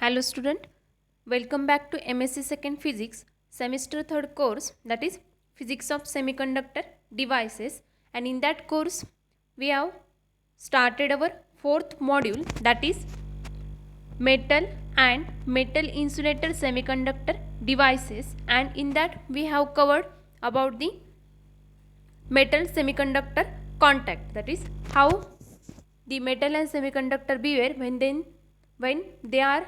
Hello student, welcome back to MSc Second Physics semester 3rd course, that is Physics of Semiconductor Devices, and in that course we have started our 4th module, that is Metal and Metal Insulator Semiconductor Devices, and in that we have covered about the metal semiconductor contact, that is how the metal and semiconductor behave when they are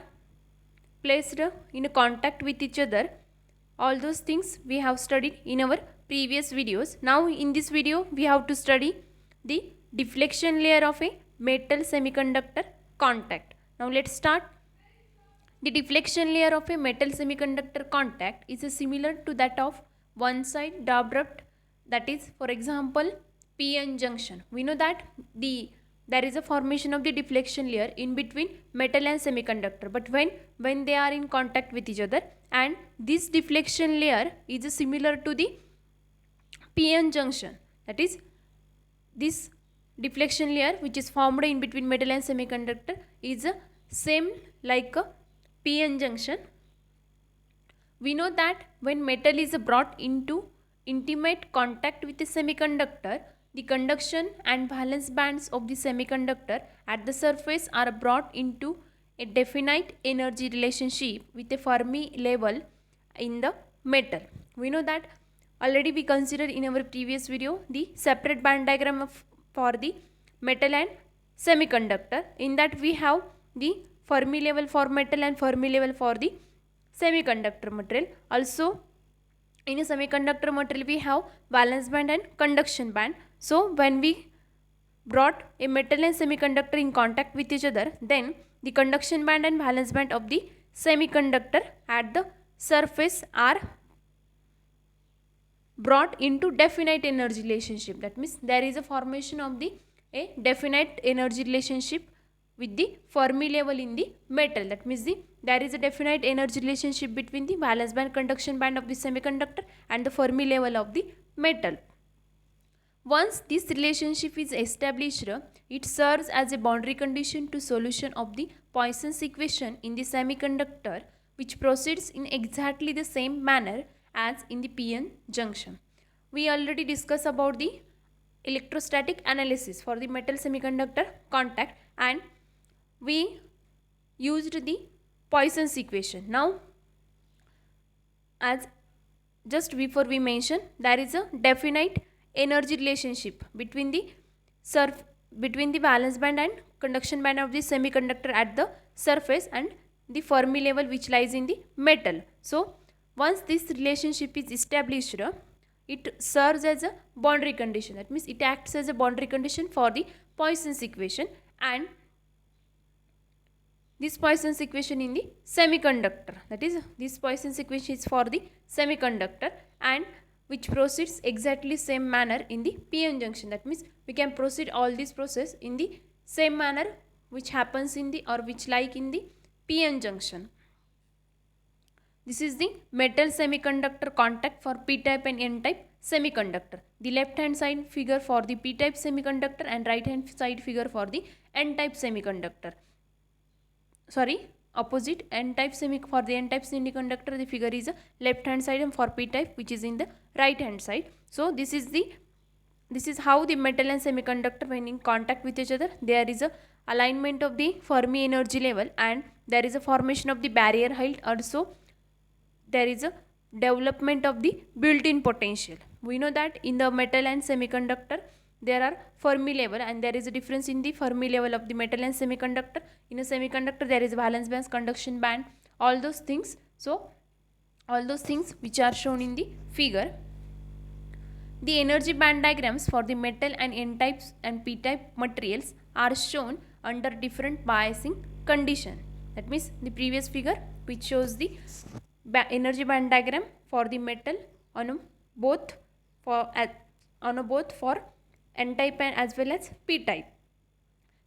placed in contact with each other. All those things we have studied in our previous videos. Now in this video we have to study the deflection layer of a metal semiconductor contact. Now let's start. The deflection layer of a metal semiconductor contact is similar to that of one side abrupt, that is for example p-n junction. We know that there is a formation of the deflection layer in between metal and semiconductor, but when they are in contact with each other, and this deflection layer is similar to the p-n junction, that is this deflection layer which is formed in between metal and semiconductor is same like a p-n junction. We know that when metal is brought into intimate contact with a semiconductor, the conduction and valence bands of the semiconductor at the surface are brought into a definite energy relationship with a Fermi level in the metal. We know that already we considered in our previous video the separate band diagram for the metal and semiconductor. In that we have the Fermi level for metal and Fermi level for the semiconductor material. Also in a semiconductor material we have valence band and conduction band. So when we brought a metal and semiconductor in contact with each other, then the conduction band and valence band of the semiconductor at the surface are brought into definite energy relationship. That means there is a formation of a definite energy relationship with the Fermi level in the metal. That means there is a definite energy relationship between the valence band conduction band of the semiconductor and the Fermi level of the metal. Once this relationship is established, it serves as a boundary condition to solution of the Poisson's equation in the semiconductor, which proceeds in exactly the same manner as in the p-n junction. We already discussed about the electrostatic analysis for the metal semiconductor contact, and we used the Poisson's equation. Now, as just before we mentioned, there is a definite energy relationship between the valence band and conduction band of the semiconductor at the surface and the Fermi level which lies in the metal. So once this relationship is established, it serves as a boundary condition. That means it acts as a boundary condition for the Poisson's equation, and this Poisson's equation in the semiconductor, that is this Poisson's equation is for the semiconductor and which proceeds exactly same manner in the p-n junction. That means we can proceed all this process in the same manner which happens in the or which like in the p-n junction. This is the metal semiconductor contact for p-type and n-type semiconductor. The left hand side figure for the p-type semiconductor and right hand side figure for the n-type semiconductor. Opposite n-type for the n-type semiconductor the figure is left hand side, and for p-type which is in the right hand side. So this is how the metal and semiconductor when in contact with each other, there is a alignment of the Fermi energy level and there is a formation of the barrier height. Also there is a development of the built-in potential. We know that in the metal and semiconductor there are Fermi level and there is a difference in the Fermi level of the metal and semiconductor. In a semiconductor there is valence bands, conduction band, all those things. So all those things which are shown in the figure. The energy band diagrams for the metal and n-types and p-type materials are shown under different biasing condition. That means the previous figure which shows the energy band diagram for the metal on both for n-type and as well as p-type.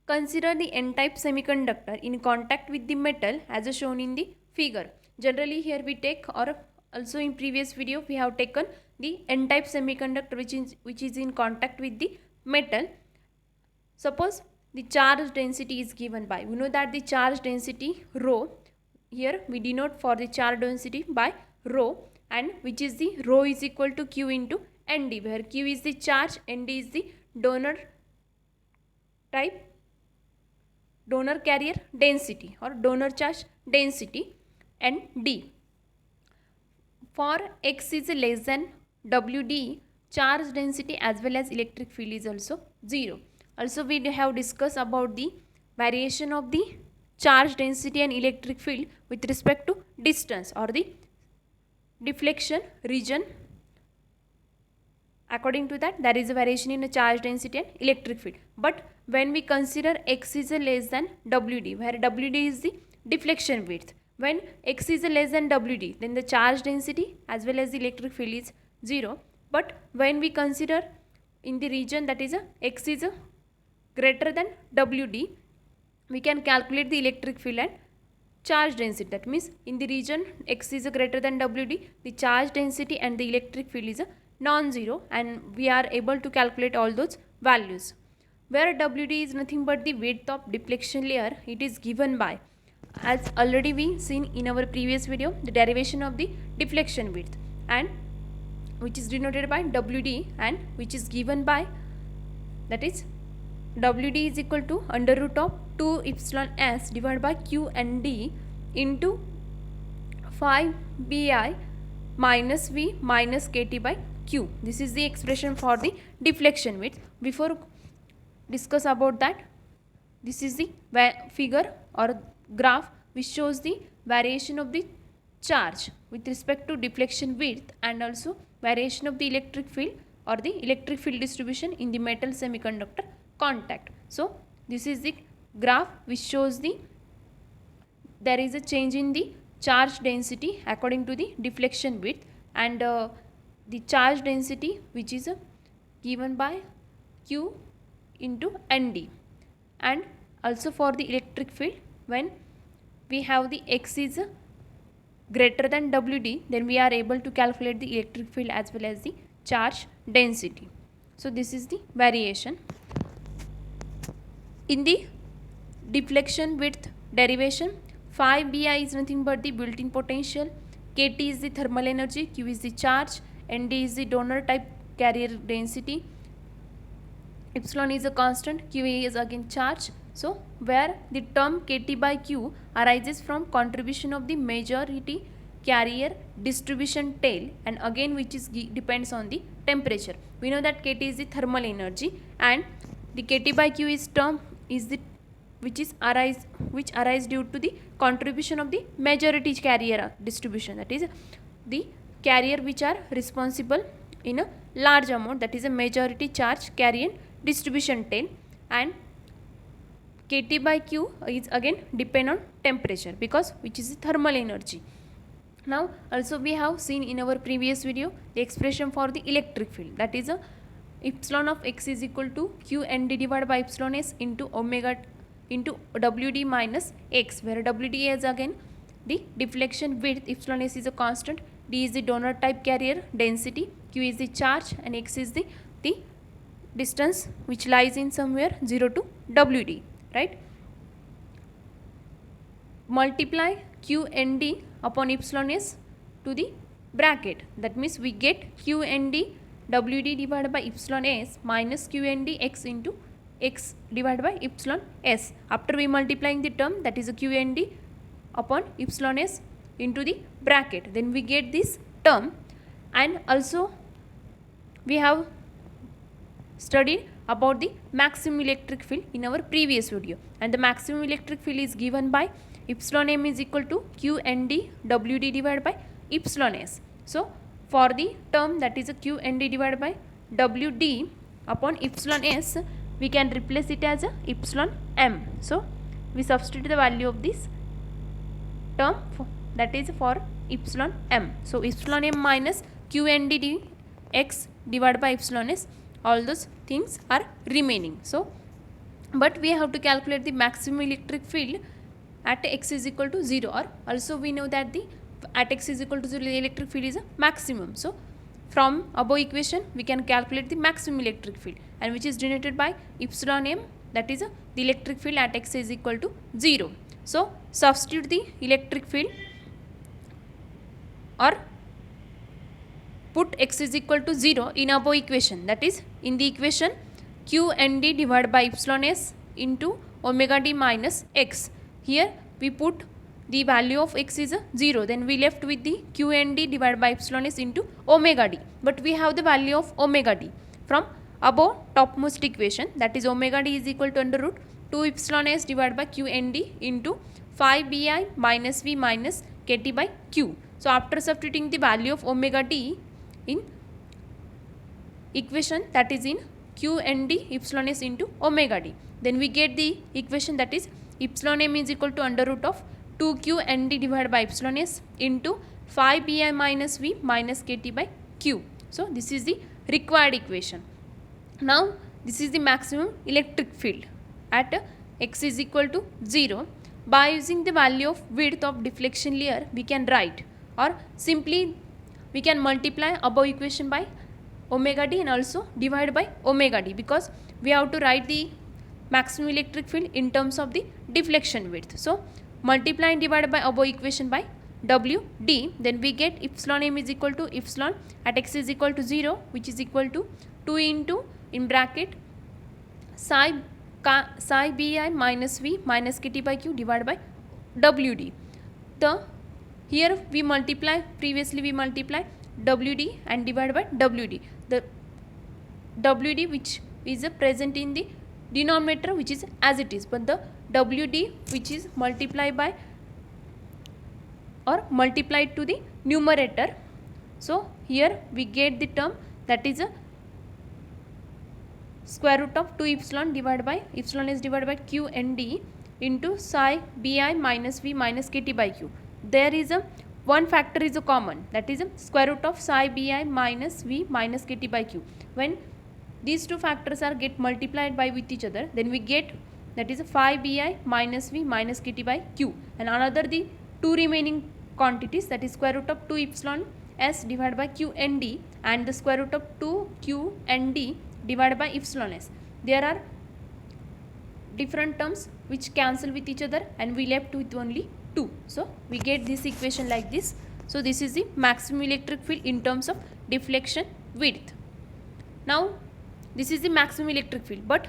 Consider the n-type semiconductor in contact with the metal as shown in the figure. Generally here we take, or also in previous video we have taken the n-type semiconductor which is in contact with the metal. Suppose the charge density is given by, we know that the charge density rho here we denote for the charge density by rho, and which is the rho is equal to Q into Nd, where Q is the charge, Nd is the donor carrier density or donor charge density, and D. For X is less than WD, charge density as well as electric field is also 0. Also we have discussed about the variation of the charge density and electric field with respect to distance or the deflection region. According to that, there is a variation in the charge density and electric field. But when we consider X is less than WD, where WD is the deflection width, when X is less than WD, then the charge density as well as the electric field is 0. But when we consider in the region that is X is greater than WD, we can calculate the electric field and charge density. That means in the region X is greater than WD, the charge density and the electric field is non-zero, and we are able to calculate all those values. Where WD is nothing but the width of deflection layer, it is given by, as already we seen in our previous video, the derivation of the deflection width, and which is denoted by WD, and which is given by, that is WD is equal to under root of 2 epsilon s divided by Q and D into 5 Bi minus V minus KT by Q. This is the expression for the deflection width. Before discuss about that, this is the figure or graph which shows the variation of the charge with respect to deflection width and also variation of the electric field or the electric field distribution in the metal semiconductor contact. So this is the graph which shows there is a change in the charge density according to the deflection width, and the charge density which is given by Q into Nd, and also for the electric field, when we have the X is greater than WD, then we are able to calculate the electric field as well as the charge density. So this is the variation. In the deflection width derivation, phi Bi is nothing but the built-in potential, KT is the thermal energy, Q is the charge, Nd is the donor type carrier density, epsilon is a constant, Qa is again charge. So where the term KT by Q arises from contribution of the majority carrier distribution tail, and again which is depends on the temperature. We know that KT is the thermal energy, and the KT by Q is term is the which arise due to the contribution of the majority carrier distribution, that is the carrier which are responsible in a large amount, that is a majority charge carrier distribution tail, and KT by Q is again depend on temperature because which is the thermal energy. Now also we have seen in our previous video the expression for the electric field, that is epsilon of X is equal to Q Nd divided by epsilon S into omega into WD minus X, where WD is again the deflection width, epsilon S is a constant, D is the donor type carrier density, Q is the charge, and X is the distance which lies in somewhere 0 to WD, right? Multiply Q Nd upon epsilon S to the bracket, that means we get Q Nd WD divided by epsilon S minus Q Nd X into X divided by epsilon S. After we multiplying the term, that is a Q Nd upon epsilon S into the bracket, then we get this term. And also we have studied about the maximum electric field in our previous video, and the maximum electric field is given by epsilon m is equal to Q Nd WD divided by epsilon S. So for the term that is a Q Nd divided by WD upon epsilon S, we can replace it as a epsilon m. So we substitute the value of this term that is for epsilon m. So epsilon m minus Q Nd X divided by epsilon S, all those things are remaining. So but we have to calculate the maximum electric field at X is equal to 0, or also we know that the at X is equal to 0 the electric field is a maximum. So from above equation we can calculate the maximum electric field, and which is denoted by epsilon m, that is the electric field at X is equal to 0. So substitute the electric field or put x is equal to 0 in above equation, that is in the equation q n d divided by epsilon s into omega d minus x. Here we put the value of x is 0, then we left with the q n d divided by epsilon s into omega d, but we have the value of omega d from above topmost equation, that is omega d is equal to under root 2 epsilon s divided by q n d into 5 bi minus v minus kt by q. So after substituting the value of omega d in equation, that is in q n d epsilon s into omega d, then we get the equation that is epsilon m is equal to under root of 2q n d divided by epsilon s into 5 bi minus v minus kt by q. So this is the required equation. Now this is the maximum electric field at x is equal to 0. By using the value of width of deflection layer we can write, or simply we can multiply above equation by omega d and also divide by omega d, because we have to write the maximum electric field in terms of the deflection width. So multiply and divide by above equation by w d, then we get epsilon m is equal to epsilon at x is equal to 0, which is equal to 2 into in bracket psi bi minus v minus kt by q divided by wd. Here we multiply, previously we multiply wd and divide by wd. The wd which is present in the denominator, which is as it is, but the wd which is multiplied by or multiplied to the numerator. So here we get the term that is a square root of 2 epsilon divided by epsilon is divided by q n d into psi bi minus v minus kt by q. There is a one factor is a common, that is a square root of psi bi minus v minus kt by q. When these two factors are get multiplied by with each other, then we get that is a 5 bi minus v minus kt by q, and another the two remaining quantities, that is square root of 2 epsilon s divided by q n d and the square root of 2 q n d divided by epsilon s. There are different terms which cancel with each other and we left with only 2. So we get this equation like this. So this is the maximum electric field in terms of deflection width. Now this is the maximum electric field, but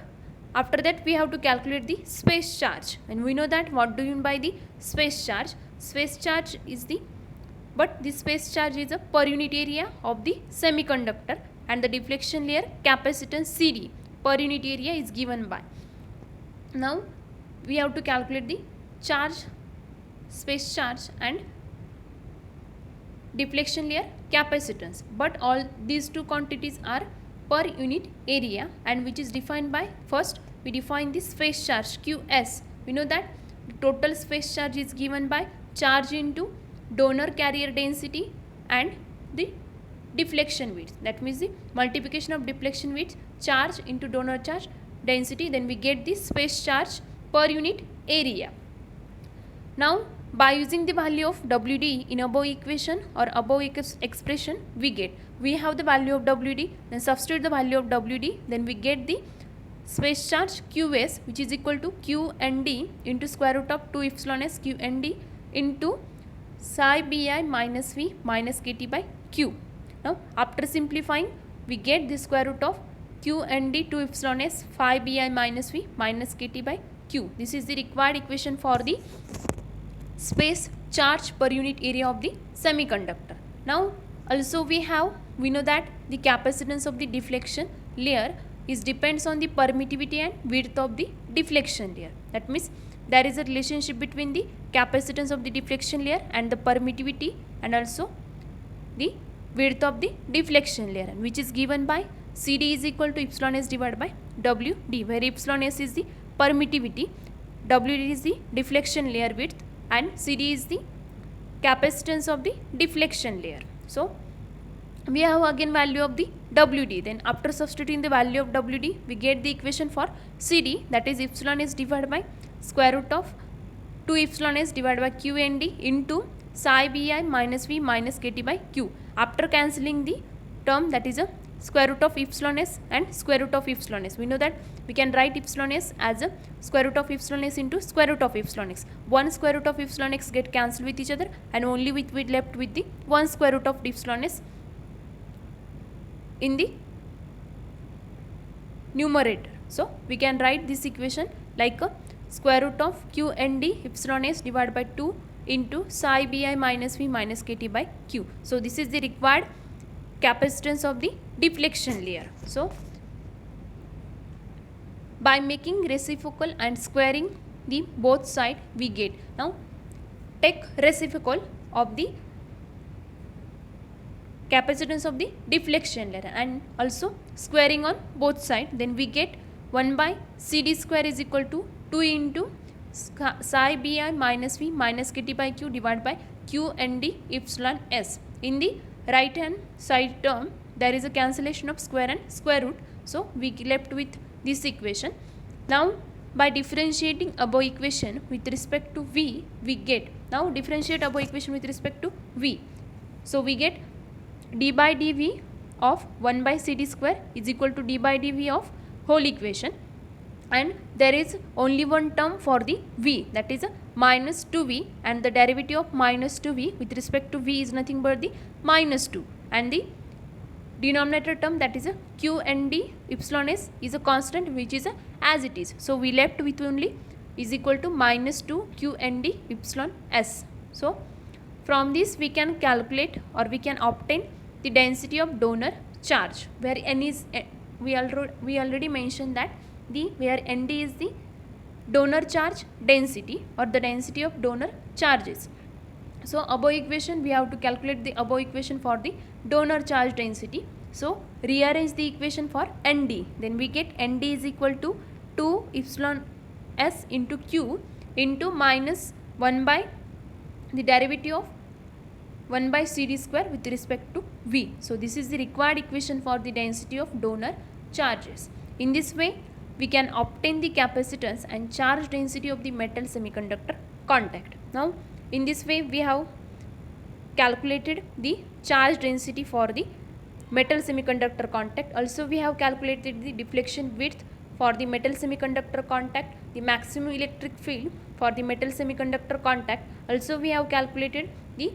after that we have to calculate the space charge, and we know that what do you mean by the space charge. Space charge is the, but this space charge is a per unit area of the semiconductor, and the deflection layer capacitance CD per unit area is given by. Now we have to calculate the charge, space charge and deflection layer capacitance, but all these two quantities are per unit area, and which is defined by, first we define the space charge Qs. We know that the total space charge is given by charge into donor carrier density and the deflection width, that means the multiplication of deflection width charge into donor charge density, then we get the space charge per unit area. Now by using the value of WD in above equation or above expression, we have the value of WD, then substitute the value of WD, then we get the space charge Qs, which is equal to QND into square root of 2 epsilon s QND into psi bi minus v minus kt by q. Now after simplifying we get the square root of QND 2 epsilon s 5 bi minus v minus kt by q. This is the required equation for the space charge per unit area of the semiconductor. Now also we know that the capacitance of the deflection layer is depends on the permittivity and width of the deflection layer. That means there is a relationship between the capacitance of the deflection layer and the permittivity and also the width of the deflection layer, which is given by CD is equal to epsilon s divided by WD, where epsilon s is the permittivity, WD is the deflection layer width and CD is the capacitance of the deflection layer. So we have again value of the WD, then after substituting the value of WD we get the equation for CD, that is epsilon s divided by square root of 2 epsilon s divided by QND into psi bi minus v minus kt by q. After cancelling the term, that is a square root of epsilon s and square root of epsilon s. We know that we can write epsilon s as a square root of epsilon s into square root of epsilon x. One square root of epsilon x get cancelled with each other, and only we left with the one square root of epsilon s in the numerator. So we can write this equation like a square root of q n d epsilon s divided by 2 into psi bi minus v minus kt by q. So this is the required capacitance of the deflection layer. So by making reciprocal and squaring the both side we get. Now take reciprocal of the capacitance of the deflection layer and also squaring on both sides, then we get 1 by cd square is equal to 2 into psi bi minus v minus kt by q divided by q n d epsilon s. In the right hand side term there is a cancellation of square and square root, so we left with this equation. Now by differentiating above equation with respect to v we get, now differentiate above equation with respect to v, so we get d by dv of 1 by cd square is equal to d by dv of whole equation, and there is only one term for the v, that is a minus 2v, and the derivative of minus 2v with respect to v is nothing but the minus 2, and the denominator term, that is a q n d epsilon s, is a constant which is a as it is. So we left with only is equal to minus 2 q n d epsilon s. So from this we can calculate or we can obtain the density of donor charge, where n is we already mentioned that the where nd is the donor charge density or the density of donor charges. So above equation we have to calculate the above equation for the donor charge density. So rearrange the equation for nd, then we get nd is equal to 2 epsilon s into q into minus 1 by the derivative of 1 by cd square with respect to v. So this is the required equation for the density of donor charges. In this way we can obtain the capacitance and charge density of the metal semiconductor contact. Now in this way we have calculated the charge density for the metal semiconductor contact. Also we have calculated the deflection width for the metal semiconductor contact, the maximum electric field for the metal semiconductor contact. Also we have calculated the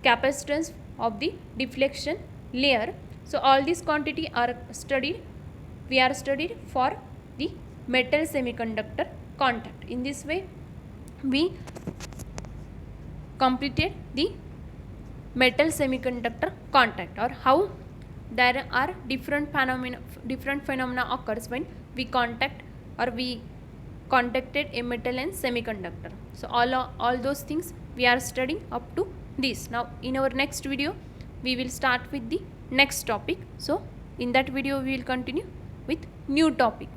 capacitance of the deflection layer. So all these quantity are studied, we are studied for the metal semiconductor contact. In this way we completed the metal semiconductor contact, or how there are different phenomena occurs when we contact or we contacted a metal and semiconductor. So all those things we are studying up to this. Now in our next video we will start with the next topic. So in that video we will continue with new topic.